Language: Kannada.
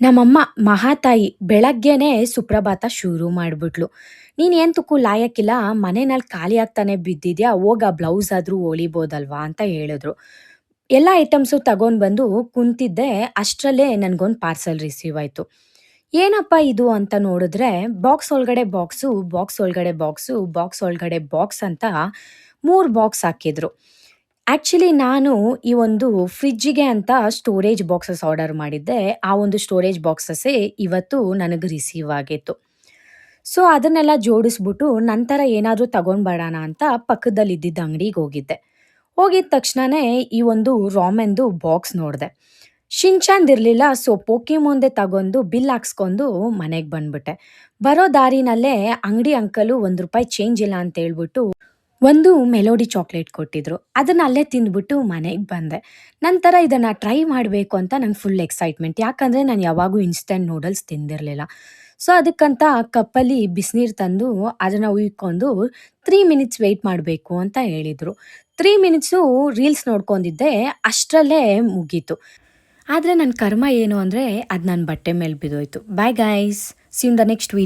ನಮ್ಮಮ್ಮ ಮಹಾತಾಯಿ ಬೆಳಗ್ಗೆನೇ ಸುಪ್ರಭಾತ ಶುರು ಮಾಡ್ಬಿಟ್ಲು. "ನೀನ್ ಏಂತಕ್ಕೂ ಲಾಯಕ್ಕಿಲ್ಲ, ಮನೆನಲ್ಲಿ ಖಾಲಿ ಆಗ್ತಾನೆ ಬಿದ್ದಿದ್ಯಾ, ಹೋಗ್ ಆ ಬ್ಲೌಸ್ ಆದ್ರೂ ಹೊಲಿಬೋದಲ್ವಾ" ಅಂತ ಹೇಳಿದ್ರು. ಎಲ್ಲ ಐಟಮ್ಸು ತಗೊಂಡ್ ಬಂದು ಕುಂತಿದ್ದೆ, ಅಷ್ಟ್ರಲ್ಲೇ ನನ್ಗೊಂದು ಪಾರ್ಸೆಲ್ ರಿಸೀವ್ ಆಯ್ತು. ಏನಪ್ಪ ಇದು ಅಂತ ನೋಡಿದ್ರೆ, ಬಾಕ್ಸ್ ಒಳಗಡೆ ಬಾಕ್ಸು, ಬಾಕ್ಸ್ ಒಳಗಡೆ ಬಾಕ್ಸು, ಬಾಕ್ಸ್ ಒಳಗಡೆ ಬಾಕ್ಸ್ ಅಂತ 3 ಬಾಕ್ಸ್ ಹಾಕಿದ್ರು. ಆಕ್ಚುಲಿ ನಾನು ಈ ಒಂದು ಫ್ರಿಡ್ಜಿಗೆ ಅಂತ ಸ್ಟೋರೇಜ್ ಬಾಕ್ಸಸ್ ಆರ್ಡರ್ ಮಾಡಿದ್ದೆ. ಆ ಒಂದು ಸ್ಟೋರೇಜ್ ಬಾಕ್ಸಸ್ಸೇ ಇವತ್ತು ನನಗೆ ರಿಸೀವ್ ಆಗಿತ್ತು. ಸೊ, ಅದನ್ನೆಲ್ಲ ಜೋಡಿಸ್ಬಿಟ್ಟು ನಂತರ ಏನಾದ್ರೂ ತಗೊಂಡ್ಬರೋಣ ಅಂತ ಪಕ್ಕದಲ್ಲಿದ್ದಿದ್ದ ಅಂಗಡಿಗೆ ಹೋಗಿದ್ದೆ. ಹೋಗಿದ ತಕ್ಷಣನೇ ಈ ಒಂದು ರಾಮೆನ್‌ದು ಬಾಕ್ಸ್ ನೋಡಿದೆ. ಶಿನ್‌ಚಾನ್‌ದಿರ್ಲಿಲ್ಲ. ಸೊ, ಪೋಕಿಮೋನ್‌ದೇ ತಗೊಂಡು ಬಿಲ್ ಹಾಕ್ಸ್ಕೊಂಡು ಮನೆಗೆ ಬಂದ್ಬಿಟ್ಟೆ. ಬರೋ ದಾರಿನಲ್ಲೇ ಅಂಗಡಿ ಅಂಕಲು ₹1 ಚೇಂಜ್ ಇಲ್ಲ ಅಂತ ಹೇಳ್ಬಿಟ್ಟು ಒಂದು ಮೆಲೋಡಿ ಚಾಕ್ಲೇಟ್ ಕೊಟ್ಟಿದ್ರು. ಅದನ್ನ ಅಲ್ಲೇ ತಿಂದ್ಬಿಟ್ಟು ಮನೆಗೆ ಬಂದೆ. ನಂತರ ಇದನ್ನ ಟ್ರೈ ಮಾಡಬೇಕು ಅಂತ ನಂಗೆ ಫುಲ್ ಎಕ್ಸೈಟ್‌ಮೆಂಟ್. ಯಾಕಂದ್ರೆ ನಾನು ಯಾವಾಗೂ ಇನ್‌ಸ್ಟಂಟ್ ನೂಡಲ್ಸ್ ತಿಂದಿರಲಿಲ್ಲ. ಸೊ, ಅದಕ್ಕಂತ ಕಪ್ಪಲ್ಲಿ ಬಿಸಿನೀರು ತಂದು ಅದನ್ನ ಉಯ್ಕೊಂಡು 3 ಮಿನಿಟ್ಸ್ ವೇಟ್ ಮಾಡಬೇಕು ಅಂತ ಹೇಳಿದ್ರು. 3 ಮಿನಿಟ್ಸು ರೀಲ್ಸ್ ನೋಡ್ಕೊಂಡಿದ್ದೆ, ಅಷ್ಟರಲ್ಲೇ ಮುಗೀತು. ಆದ್ರೆ ನನ್ನ ಕರ್ಮ ಏನು ಅಂದ್ರೆ ಅದು ನನ್ನ ಬಟ್ಟೆ ಮೇಲೆ ಬಿದ್ದೋಯ್ತು. Bye guys, see you in the next video.